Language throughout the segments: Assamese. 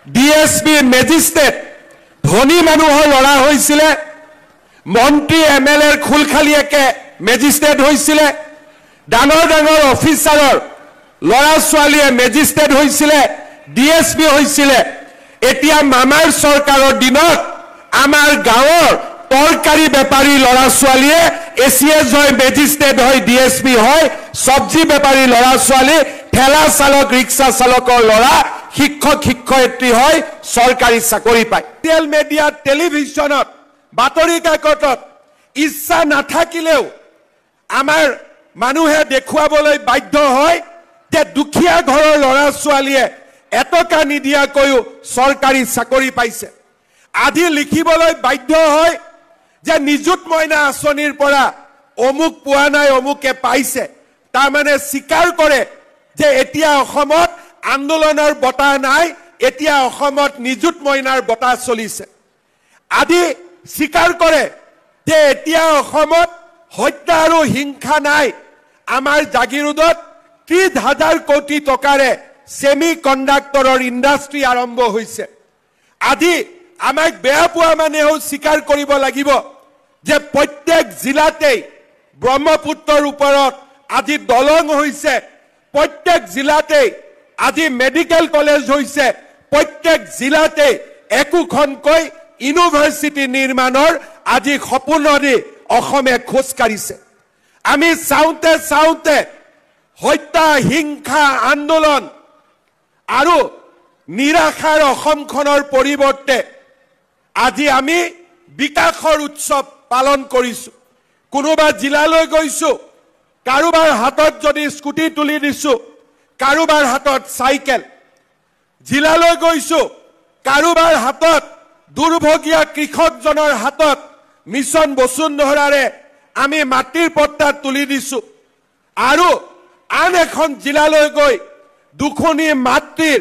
ডিএসপি মেজিষ্ট্ৰেট ধনী মানুহৰ লৰা হৈছিলে মন্ত্ৰী এমএলএৰ খুলখালিয়াকে মেজিষ্ট্ৰেট হৈছিলে ডাঙৰ ডাঙৰ অফিচাৰৰ লৰা ছোৱালীয়ে মেজিষ্ট্ৰেট হৈছিলে ডিএসপি হৈছিলে এতিয়া মামাৰ চৰকাৰৰ দিনত আমাৰ গাঁৱৰ তৰকাৰী বেপাৰী লৰা ছোৱালীয়ে এছিএছ হয় মেজিষ্ট্ৰেট হয় ডিএসপি হয় সবজি বেপাৰী লৰা ছোৱালী ঠেলা চালক ৰিক্সা চালকৰ লৰা শিক্ষক শিক্ষয়িত্ৰী হয় সৰকাৰী চাকৰি পায় সোশ্যাল মিডিয়া টেলিভিছনত বাতৰি কাকতত ইচ্ছা নাথাকিলেও আমাৰ মানুহে দেখুৱাবলৈ বাধ্য হয় যে দুখীয়া ঘৰৰ লৰা ছোৱালীয়ে এটকা নিদিয়াকৈও সৰকাৰী চাকৰি পাইছে আদি লিখিবলৈ বাধ্য হয় যে নিযুত মইনা আঁচনিৰ পৰা অমুক পোৱা নাই অমুকে পাইছে তাৰ মানে স্বীকাৰ কৰে যে এতিয়া অসমত আন্দোলনৰ বতাহ নাই এতিয়া অসমত নিযুত মইনাৰ বতাহ চলিছে আদি স্বীকাৰ কৰে যে এতিয়া অসমত হত্যা আৰু হিংসা নাই আমাৰ জাগিৰোডত 30,000 কোটি টকাৰে সেমি কণ্ডাক্টৰৰ ইণ্ডাষ্ট্ৰি আৰম্ভ হৈছে আদি আমাক বেয়া পোৱা মানেও স্বীকাৰ কৰিব লাগিব যে প্ৰত্যেক জিলাতেই ব্ৰহ্মপুত্ৰৰ ওপৰত আজি দলং হৈছে প্ৰত্যেক জিলাতেই আজি মেডিকেল কলেজ হৈছে প্ৰত্যেক জিলাতেই একোখনকৈ ইউনিভাৰ্চিটি নিৰ্মাণৰ আজি সপোনৰে অসমে খোজ কাঢ়িছে আমি চাওঁতে চাওঁতে হত্যা হিংসা আন্দোলন আৰু নিৰাশাৰ অসমখনৰ পৰিৱৰ্তে আজি আমি বিকাশৰ উৎসৱ পালন কৰিছো কোনোবা জিলালৈ গৈছো কাৰোবাৰ হাতত যদি স্কুটি তুলি দিছো কাৰোবাৰ হাতত চাইকেল জিলালৈ গৈছো কাৰোবাৰ হাতত দুৰ্ভগীয়া কৃষকজনৰ হাতত মিছন বসুন্ধৰাৰে আমি মাটিৰ পট্টা তুলি দিছো আৰু আন এখন জিলালৈ গৈ দুখনি মাতৃৰ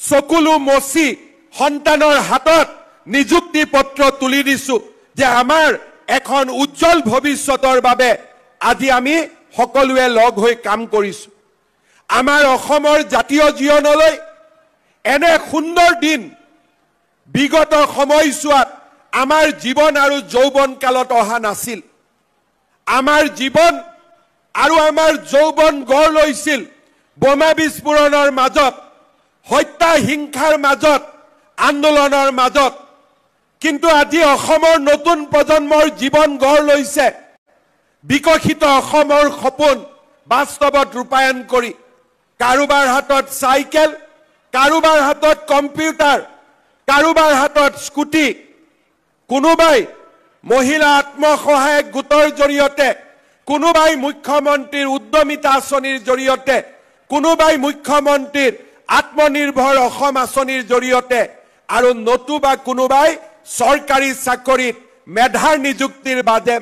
চকুলো মচি সন্তানৰ হাতত নিযুক্তি পত্ৰ তুলি দিছো যে আমাৰ এখন উজ্জ্বল ভৱিষ্যতৰ বাবে আজি আমি সকলোৱে লগ হৈ কাম কৰিছো আমাৰ অসমৰ জাতীয় জীৱনলৈ এনে সুন্দৰ দিন বিগত সময়ছোৱাত আমাৰ জীৱন আৰু যৌৱন কালত অহা নাছিল আমাৰ জীৱন আৰু আমাৰ যৌৱন গঢ় লৈছিল বোমা বিস্ফোৰণৰ মাজত হত্যা হিংসাৰ মাজত আন্দোলনৰ মাজত কিন্তু আজি অসমৰ নতুন প্ৰজন্মৰ জীৱন গঢ় লৈছে বিকশিত অসমৰ সপোন বাস্তৱত ৰূপায়ণ কৰি কাৰোবাৰ হাতত চাইকেল কাৰোবাৰ হাতত কম্পিউটাৰ কাৰোবাৰ হাতত স্কুটি কোনোবাই মহিলা আত্মসহায়ক গোটৰ জৰিয়তে কোনোবাই মুখ্যমন্ত্ৰীৰ উদ্যমিতা আঁচনিৰ জৰিয়তে কোনোবাই মুখ্যমন্ত্ৰীৰ আত্মনিৰ্ভৰ অসম আঁচনিৰ জৰিয়তে আৰু নতুবা কোনোবাই সৰকাৰী চাকৰিত মেধাৰ নিযুক্তিৰ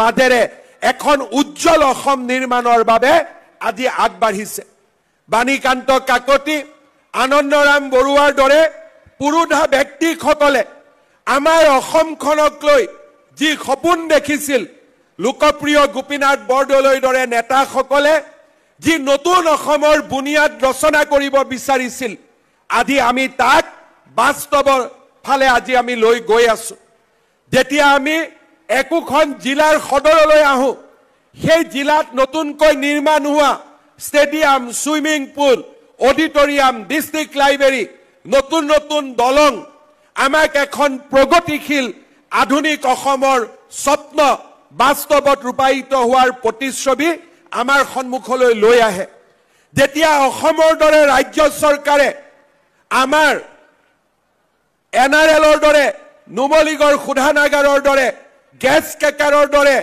মাজেৰে এখন উজ্জ্বল অসম নিৰ্মাণৰ বাবে আজি আগবাঢ়িছে বাণীকান্ত কাকতি আনন্দৰাম বৰুৱাৰ দৰে পুৰুধা ব্যক্তিসকলে আমাৰ অসমখনক লৈ যি সপোন দেখিছিল লোকপ্ৰিয় গোপীনাথ বৰদলৈৰ দৰে নেতাসকলে যি নতুন অসমৰ বুনিয়াদ ৰচনা কৰিব বিচাৰিছিল আজি আমি তাক বাস্তৱৰ ফালে আজি আমি লৈ গৈ আছো যেতিয়া আমি একোখন জিলাৰ সদৰলৈ আহো সেই জিলাত নতুনকৈ নিৰ্মাণ হোৱা stadium swimming pool auditorium district library নতুন নতুন দলং আমাক এখন প্ৰগতিশীল আধুনিক অসমৰ স্বপ্ন বাস্তৱত ৰূপায়িত হোৱাৰ প্ৰতিশ্ৰুতি আমাৰ সন্মুখলৈ লৈ আহে যেতিয়া অসমৰ দৰে ৰাজ্য চৰকাৰে আমাৰ এনআৰএলৰ দৰে নুমলীগড় শোধানাগাৰৰ দৰে গেছ কেকাৰৰ দৰে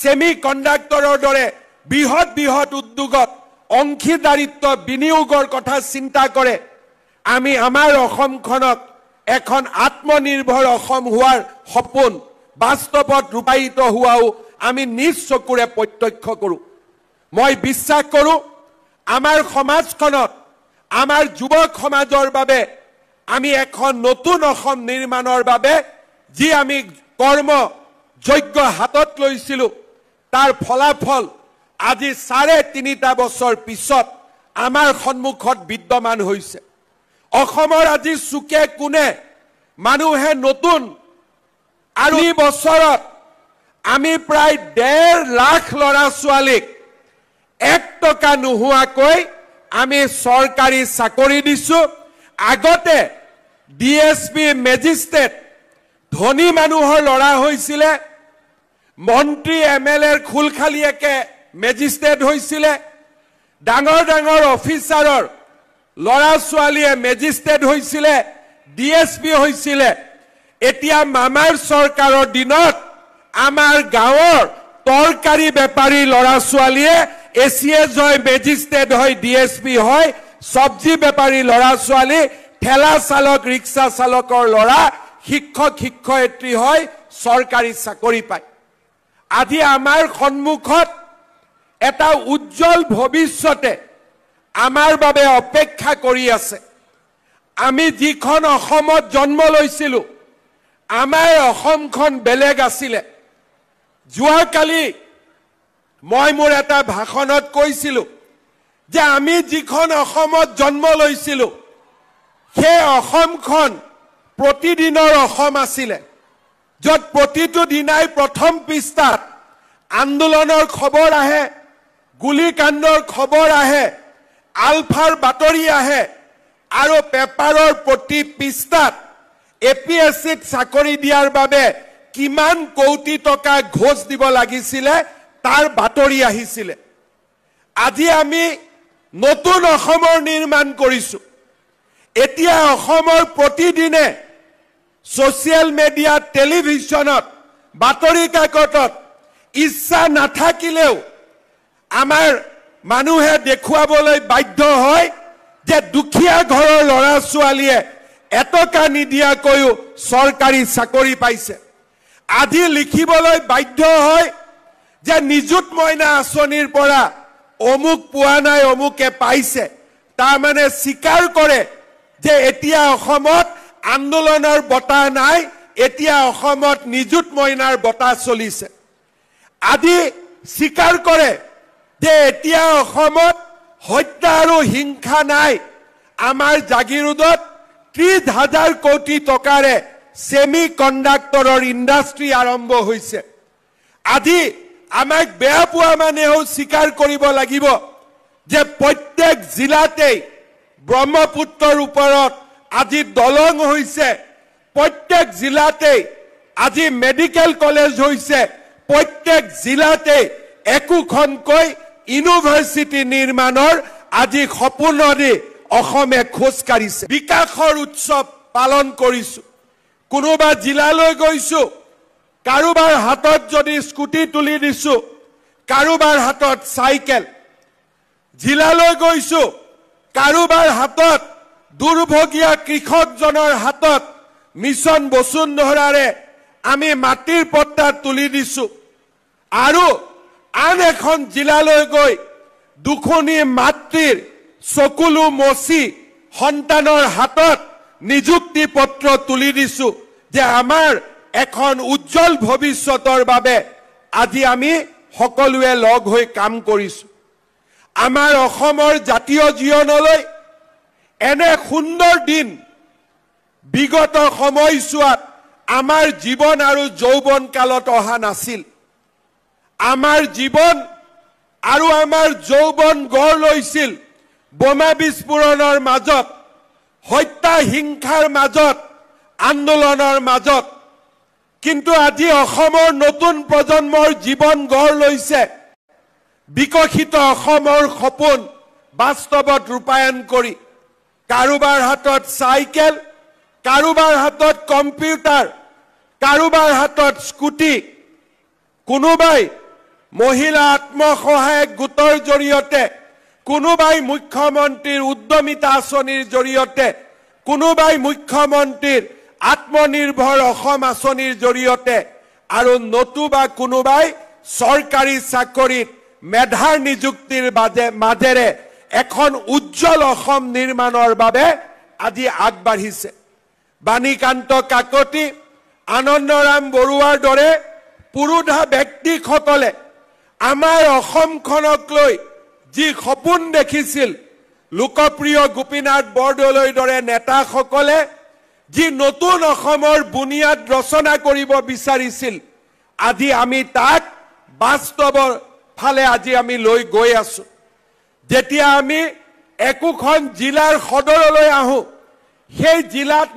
সেমি কণ্ডাক্টৰৰ দৰে বৃহৎ বৃহৎ উদ্যোগত অংশীদাৰিত্ব বিনিয়োগৰ কথা চিন্তা কৰে আমি আমাৰ অসমখনক এখন আত্মনিৰ্ভৰ অসম হোৱাৰ সপোন বাস্তৱত ৰূপায়িত হোৱাও আমি নিজ চকুৰে প্ৰত্যক্ষ কৰোঁ মই বিশ্বাস কৰোঁ আমাৰ সমাজখনত আমাৰ যুৱক সমাজৰ বাবে আমি এখন নতুন অসম নিৰ্মাণৰ বাবে যি আমি কৰ্ম যজ্ঞ হাতত লৈছিলো তাৰ ফলাফল আজি 3.5 বছৰ পিছত আমাৰ সন্মুখত বিদ্যমান হৈছে অসমৰ আজি সুকে কোনে মানুহে নতুন আৰু এই বছৰত আমি প্ৰায় 1.5 লাখ ল'ৰা ছোৱালীক 1 টকা নোহোৱাকৈ আমি চৰকাৰী চাকৰি দিছো আগতে ডিএছপি মেজিষ্ট্ৰেট ধনী মানুহৰ ল'ৰা হৈছিলে মন্ত্ৰী এমএলএৰ খুলখালিয়েকে মেজিষ্ট্ৰেট হৈছিলে ডাঙৰ ডাঙৰ অফিচাৰৰ ল'ৰা ছোৱালীয়ে মেজিষ্ট্ৰেট হৈছিলে ডিএছপি হৈছিলে এতিয়া মামাৰ চৰকাৰৰ দিনত আমাৰ গাঁৱৰ তৰকাৰী বেপাৰী ল'ৰা ছোৱালীয়ে এছিএছ হয় মেজিষ্ট্ৰেট হয় ডিএছপি হয় সবজি বেপাৰী ল'ৰা ছোৱালী ঠেলা চালক ৰিক্সা চালকৰ ল'ৰা শিক্ষক শিক্ষয়িত্ৰী হয় চৰকাৰী চাকৰি পায় আজি আমাৰ সন্মুখত এটা উজ্জ্বল ভৱিষ্যতে আমাৰ বাবে অপেক্ষা কৰি আছে আমি যিখন অসমত জন্ম লৈছিলো আমাৰ অসমখন বেলেগ আছিল যোৱাকালি মই মোৰ এটা ভাষণত কৈছিলো যে আমি যিখন অসমত জন্ম লৈছিলো সেই অসমখন প্ৰতিদিনৰ অসম আছিল যত প্ৰতিটো দিনাই প্ৰথম পৃষ্ঠাত আন্দোলনৰ খবৰ আহে গুলিকাণ্ডৰ খবৰ আহে আলফাৰ বাতৰি আহে আৰু পেপাৰৰ প্ৰতি পৃষ্ঠাত এপিএসসিত চাকৰি দিয়াৰ বাবে কিমান কোটি টকা ঘোষ দিব লাগিছিল তাৰ বাতৰি আহিছিল আজি আমি নতুন অসমৰ নিৰ্মাণ কৰিছো এতিয়া অসমৰ প্ৰতিদিনে সোশ্যাল মিডিয়া টেলিভিছনত বাতৰি কাকতত ইচ্ছা নাথাকিলেও আমাৰ মানুহে দেখুৱাবলৈ বাধ্য হয় যে দুখীয়া ঘৰৰ ল'ৰা ছোৱালীয়ে এটকা নিদিয়াকৈও চৰকাৰী চাকৰি পাইছে আজি লিখিবলৈ বাধ্য হয় যে নিযুত মইনা আঁচনিৰ পৰা অমুক পোৱা নাই অমুকে পাইছে তাৰ মানে স্বীকাৰ কৰে যে এতিয়া অসমত আন্দোলনৰ বতা নাই এতিয়া অসমত নিযুত মইনাৰ বতা চলিছে আজি স্বীকাৰ কৰে যে এতিয়া অসমত হত্যা আৰু হিংসা নাই আমাৰ জাগিৰোডত 30,000 কোটি টকাৰে সেমি কণ্ডাক্টৰৰ ইণ্ডাষ্ট্ৰি আৰম্ভ হৈছে আজি আমাক বেয়া পোৱা মানেও স্বীকাৰ কৰিব লাগিব যে প্ৰত্যেক জিলাতে ব্ৰহ্মপুত্ৰৰ ওপৰত আজি দলং হৈছে প্ৰত্যেক জিলাতে আজি মেডিকেল কলেজ হৈছে প্ৰত্যেক জিলাতে একোখনকৈ ইউনিভাৰ্সিটি নিৰ্মাণৰ আজি সপোনৰে অসমে খোজ কাঢ়িছে বিকাশৰ উৎসৱ পালন কৰিছো কোনোবা জিলালৈ গৈছো কাৰোবাৰ হাতত যদি স্কুটি তুলি দিছো কাৰোবাৰ হাতত সাইকেল জিলালৈ গৈছো কাৰোবাৰ হাতত দুৰ্ভগীয়া কৃষকজনৰ হাতত মিছন বসুন্ধৰাৰে আমি মাটিৰ পট্টা তুলি দিছো আৰু আন এখন জিলালৈ গৈ দুখনি মাতৃৰ চকুলো মচি সন্তানৰ হাতত নিযুক্তি পত্ৰ তুলি দিছো যে আমাৰ এখন উজ্জ্বল ভৱিষ্যতৰ বাবে আজি আমি সকলোৱে লগ হৈ কাম কৰিছো আমাৰ অসমৰ জাতীয় জীৱনলৈ এনে সুন্দৰ দিন বিগত সময়ছোৱাত আমাৰ জীৱন আৰু যৌৱন কালত অহা নাছিল আমাৰ জীৱন আৰু আমাৰ যৌৱন গঢ় লৈছিল বোমা বিস্ফোৰণৰ মাজত হত্যা হিংসাৰ মাজত আন্দোলনৰ মাজত কিন্তু আজি অসমৰ নতুন প্ৰজন্মৰ জীৱন গঢ় লৈছে বিকশিত অসমৰ সপোন বাস্তৱত ৰূপায়ণ কৰি কাৰোবাৰ হাতত সাইকেল কাৰোবাৰ হাতত কম্পিউটাৰ কাৰোবাৰ হাতত স্কুটি কোনোবাই মহিলা আত্মসহায়ক গোটৰ জৰিয়তে কোনোবাই মুখ্যমন্ত্ৰীৰ উদ্যমিতা আঁচনিৰ জৰিয়তে কোনোবাই মুখ্যমন্ত্ৰীৰ আত্মনিৰ্ভৰ অসম আঁচনিৰ জৰিয়তে আৰু নতুবা কোনোবাই চৰকাৰী চাকৰিত মেধাৰ নিযুক্তিৰ মাজেৰে এখন উজ্জ্বল অসম নিৰ্মাণৰ বাবে আজি আগবাঢ়িছে বাণীকান্ত কাকতি আনন্দৰাম বৰুৱাৰ দৰে পুৰুধা ব্যক্তিসকলে আমাৰ অসমখনক লৈ যি সপোন দেখিছিল লোকপ্ৰিয় গোপীনাথ বৰদলৈৰ দৰে নেতাসকলে যি নতুন অসমৰ বুনিয়াদ ৰচনা কৰিব বিচাৰিছিল, আজি আমি তাক বাস্তৱৰ ফালে আজি আমি লৈ গৈ আছো। যেতিয়া আমি একোখন জিলাৰ সদৰলৈ আহোঁ, সেই জিলাত